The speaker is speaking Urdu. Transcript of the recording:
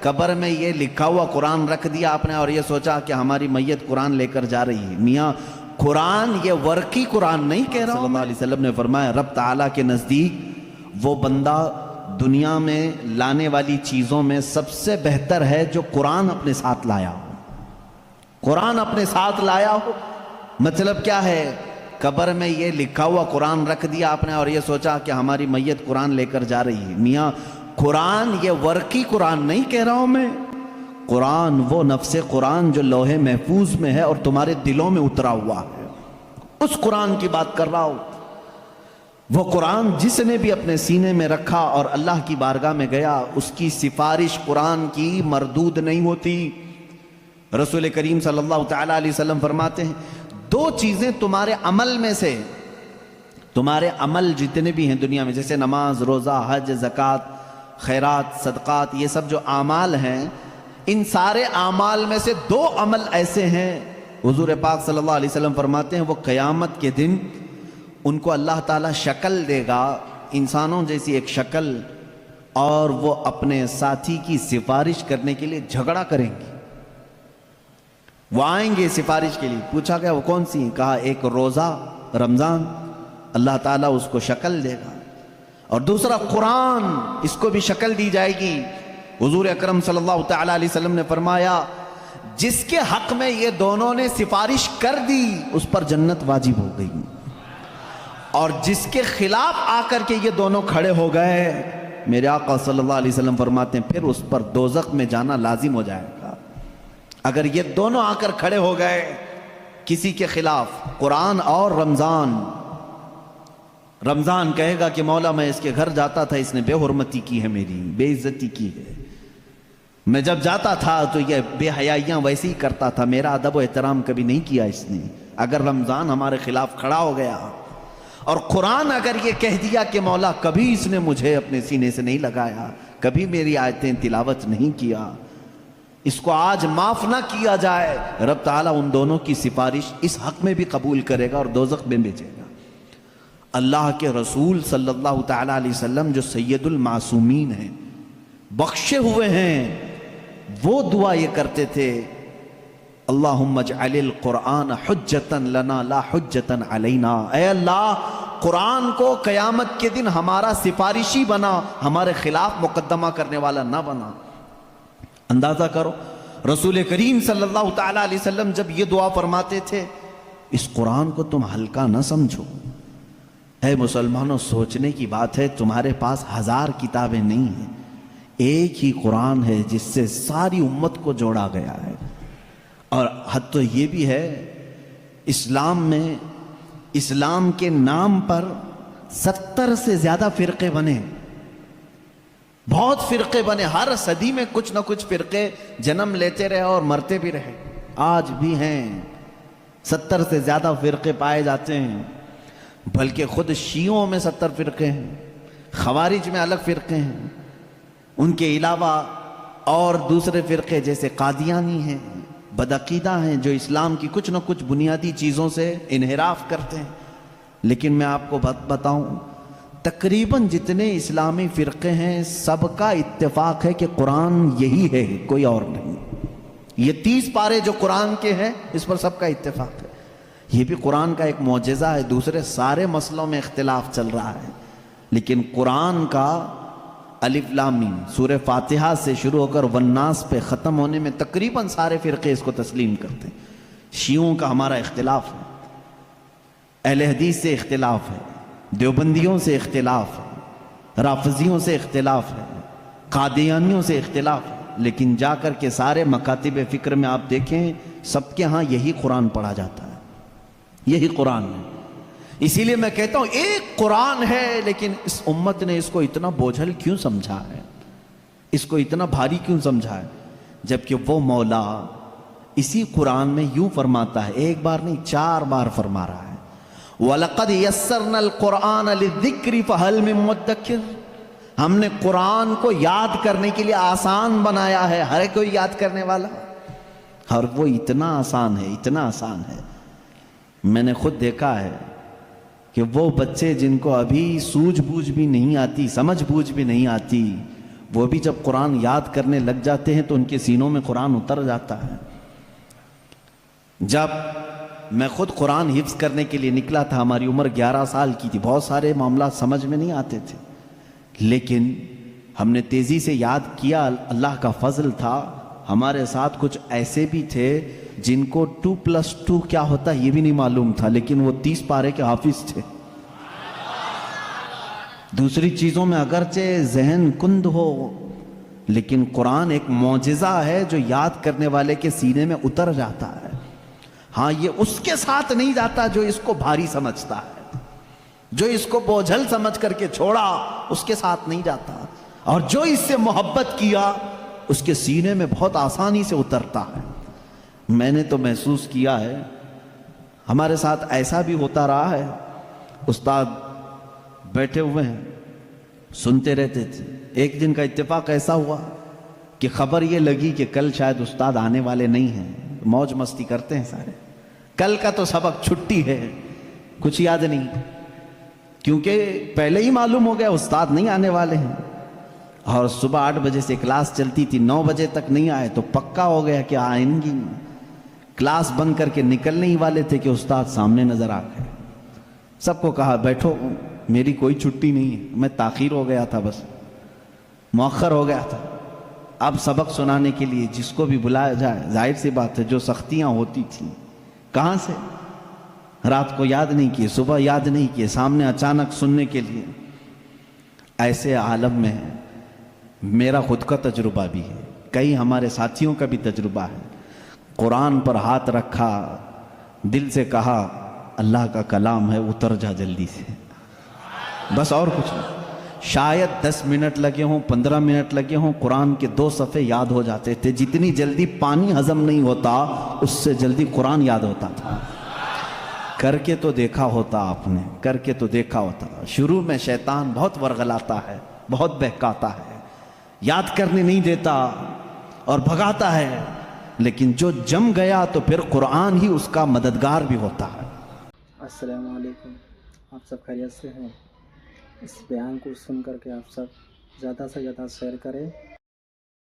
قبر میں یہ لکھا ہوا قرآن رکھ دیا آپ نے اور یہ سوچا کہ ہماری میت قرآن لے کر جا رہی ہے. میاں قرآن یہ ورقی قرآن نہیں کہہ رہا ہوں. صلی اللہ علیہ وسلم نے فرمایا رب تعالیٰ کے نزدیک وہ بندہ دنیا میں لانے والی چیزوں میں سب سے بہتر ہے جو قرآن اپنے ساتھ لایا ہو. قرآن اپنے ساتھ لایا ہو مطلب کیا ہے؟ قبر میں یہ لکھا ہوا قرآن رکھ دیا آپ نے اور یہ سوچا کہ ہماری میت قرآن لے کر جا رہی ہے. میاں قرآن یہ ورقی قرآن نہیں کہہ رہا ہوں میں. قرآن وہ نفس قرآن جو لوح محفوظ میں ہے اور تمہارے دلوں میں اترا ہوا ہے، اس قرآن کی بات کر رہا ہوں. وہ قرآن جس نے بھی اپنے سینے میں رکھا اور اللہ کی بارگاہ میں گیا، اس کی سفارش قرآن کی مردود نہیں ہوتی. رسول کریم صلی اللہ تعالیٰ علیہ وسلم فرماتے ہیں دو چیزیں تمہارے عمل میں سے، تمہارے عمل جتنے بھی ہیں دنیا میں، جیسے نماز، روزہ، حج، زکوٰۃ، خیرات، صدقات، یہ سب جو اعمال ہیں، ان سارے اعمال میں سے دو عمل ایسے ہیں حضور پاک صلی اللہ علیہ وسلم فرماتے ہیں وہ قیامت کے دن ان کو اللہ تعالیٰ شکل دے گا، انسانوں جیسی ایک شکل، اور وہ اپنے ساتھی کی سفارش کرنے کے لیے جھگڑا کریں گے. وہ آئیں گے سفارش کے لیے. پوچھا گیا وہ کون سی ہیں؟ کہا ایک روزہ رمضان، اللہ تعالیٰ اس کو شکل دے گا، اور دوسرا قرآن، اس کو بھی شکل دی جائے گی. حضور اکرم صلی اللہ تعالیٰ علیہ وسلم نے فرمایا جس کے حق میں یہ دونوں نے سفارش کر دی اس پر جنت واجب ہو گئی، اور جس کے خلاف آ کر کے یہ دونوں کھڑے ہو گئے، میرے آقا صلی اللہ علیہ وسلم فرماتے ہیں پھر اس پر دوزخ میں جانا لازم ہو جائے گا. اگر یہ دونوں آ کر کھڑے ہو گئے کسی کے خلاف، قرآن اور رمضان. رمضان کہے گا کہ مولا میں اس کے گھر جاتا تھا، اس نے بے حرمتی کی ہے، میری بے عزتی کی ہے. میں جب جاتا تھا تو یہ بے حیائیاں ویسے ہی کرتا تھا، میرا ادب و احترام کبھی نہیں کیا اس نے. اگر رمضان ہمارے خلاف کھڑا ہو گیا اور قرآن اگر یہ کہہ دیا کہ مولا کبھی اس نے مجھے اپنے سینے سے نہیں لگایا، کبھی میری آیتیں تلاوت نہیں کیا، اس کو آج معاف نہ کیا جائے، رب تعالیٰ ان دونوں کی سفارش اس حق میں بھی قبول کرے گا اور دوزخ میں بھیجے گا. اللہ کے رسول صلی اللہ تعالیٰ علیہ وسلم جو سید المعصومین ہیں، بخشے ہوئے ہیں، وہ دعا یہ کرتے تھے اللہم اجعل القرآن حجتا لنا لا حجتا علینا. اے اللہ قرآن کو قیامت کے دن ہمارا سفارشی بنا، ہمارے خلاف مقدمہ کرنے والا نہ بنا. اندازہ کرو رسول کریم صلی اللہ تعالیٰ علیہ وسلم جب یہ دعا فرماتے تھے، اس قرآن کو تم ہلکا نہ سمجھو. اے مسلمانوں سوچنے کی بات ہے، تمہارے پاس 1000 کتابیں نہیں ہیں، ایک ہی قرآن ہے جس سے ساری امت کو جوڑا گیا ہے. اور حد تو یہ بھی ہے اسلام میں، اسلام کے نام پر 70 سے زیادہ فرقے بنے، بہت فرقے بنے. ہر صدی میں کچھ نہ کچھ فرقے جنم لیتے رہے اور مرتے بھی رہے. آج بھی ہیں 70 سے زیادہ فرقے پائے جاتے ہیں، بلکہ خود شیعوں میں 70 فرقے ہیں، خوارج میں الگ فرقے ہیں، ان کے علاوہ اور دوسرے فرقے جیسے قادیانی ہیں، بدعقیدہ ہیں، جو اسلام کی کچھ نہ کچھ بنیادی چیزوں سے انحراف کرتے ہیں. لیکن میں آپ کو بتاؤں تقریباً جتنے اسلامی فرقے ہیں سب کا اتفاق ہے کہ قرآن یہی ہے، کوئی اور نہیں. یہ 30 پارے جو قرآن کے ہیں اس پر سب کا اتفاق ہے. یہ بھی قرآن کا ایک معجزہ ہے. دوسرے سارے مسئلوں میں اختلاف چل رہا ہے، لیکن قرآن کا الف لام میم سورہ فاتحہ سے شروع ہو کر والناس پہ ختم ہونے میں تقریباً سارے فرقے اس کو تسلیم کرتے ہیں. شیعوں کا ہمارا اختلاف ہے، اہل حدیث سے اختلاف ہے، دیوبندیوں سے اختلاف ہے، رافضیوں سے اختلاف ہے، قادیانیوں سے اختلاف ہے، لیکن جا کر کے سارے مکاتب فکر میں آپ دیکھیں سب کے ہاں یہی قرآن پڑھا جاتا ہے، یہی قرآن ہے. اسی لیے میں کہتا ہوں ایک قرآن ہے، لیکن اس امت نے اس کو اتنا بوجھل کیوں سمجھا ہے، اس کو اتنا بھاری کیوں سمجھا ہے، جبکہ وہ مولا اسی قرآن میں یوں فرماتا ہے، ایک بار نہیں 4 بار فرما رہا ہے وَلَقَدْ يَسَّرْنَا الْقُرْآنَ لِلذِّكْرِ فَهَلْ مِن مُدَّكِرٍ. ہم نے قرآن کو یاد کرنے کے لیے آسان بنایا ہے، ہر کوئی یاد کرنے والا، اور وہ اتنا آسان ہے، اتنا آسان ہے. میں نے خود دیکھا ہے کہ وہ بچے جن کو ابھی سوجھ بوجھ بھی نہیں آتی، سمجھ بوجھ بھی نہیں آتی، وہ بھی جب قرآن یاد کرنے لگ جاتے ہیں تو ان کے سینوں میں قرآن اتر جاتا ہے۔ جب میں خود قرآن حفظ کرنے کے لیے نکلا تھا، ہماری عمر 11 سال کی تھی، بہت سارے معاملات سمجھ میں نہیں آتے تھے، لیکن ہم نے تیزی سے یاد کیا۔ اللہ کا فضل تھا، ہمارے ساتھ کچھ ایسے بھی تھے جن کو 2+2 کیا ہوتا ہے یہ بھی نہیں معلوم تھا، لیکن وہ 30 پارے کے حافظ تھے۔ دوسری چیزوں میں اگرچہ ذہن کند ہو، لیکن قرآن ایک معجزہ ہے جو یاد کرنے والے کے سینے میں اتر جاتا ہے۔ ہاں، یہ اس کے ساتھ نہیں جاتا جو اس کو بھاری سمجھتا ہے، جو اس کو بوجھل سمجھ کر کے چھوڑا اس کے ساتھ نہیں جاتا، اور جو اس سے محبت کیا اس کے سینے میں بہت آسانی سے اترتا ہے۔ میں نے تو محسوس کیا ہے، ہمارے ساتھ ایسا بھی ہوتا رہا ہے، استاد بیٹھے ہوئے ہیں سنتے رہتے تھے، ایک دن کا اتفاق ایسا ہوا کہ خبر یہ لگی کہ کل شاید استاد آنے والے نہیں ہیں، موج مستی کرتے ہیں سارے، کل کا تو سبق چھٹی ہے، کچھ یاد نہیں، کیونکہ پہلے ہی معلوم ہو گیا استاد نہیں آنے والے ہیں، اور صبح 8 بجے سے کلاس چلتی تھی، 9 بجے تک نہیں آئے تو پکا ہو گیا کہ آئیں گی، کلاس بند کر کے نکلنے ہی والے تھے کہ استاد سامنے نظر آ گئے۔ سب کو کہا بیٹھو، میری کوئی چھٹی نہیں ہے، میں تاخیر ہو گیا تھا، بس مؤخر ہو گیا تھا۔ اب سبق سنانے کے لیے جس کو بھی بلایا جائے، ظاہر سی بات ہے جو سختیاں ہوتی تھیں کہاں سے، رات کو یاد نہیں کیے، صبح یاد نہیں کیے، سامنے اچانک سننے کے لیے۔ ایسے عالم میں میرا خود کا تجربہ بھی ہے، کئی ہمارے ساتھیوں کا بھی تجربہ ہے، قرآن پر ہاتھ رکھا، دل سے کہا اللہ کا کلام ہے، اتر جا جلدی سے، بس اور کچھ نہیں۔ شاید 10 منٹ لگے ہوں، 15 منٹ لگے ہوں، قرآن کے 2 صفحے یاد ہو جاتے تھے۔ جتنی جلدی پانی ہضم نہیں ہوتا اس سے جلدی قرآن یاد ہوتا تھا۔ کر کے تو دیکھا ہوتا آپ نے، کر کے تو دیکھا ہوتا۔ شروع میں شیطان بہت ورغلاتا ہے، بہت بہکاتا ہے، یاد کرنے نہیں دیتا اور بھگاتا ہے، لیکن جو جم گیا تو پھر قرآن ہی اس کا مددگار بھی ہوتا ہے۔ السلام علیکم، آپ سب خیریت سے ہیں؟ اس بیان کو سن کر کے آپ سب زیادہ سے زیادہ شیئر کریں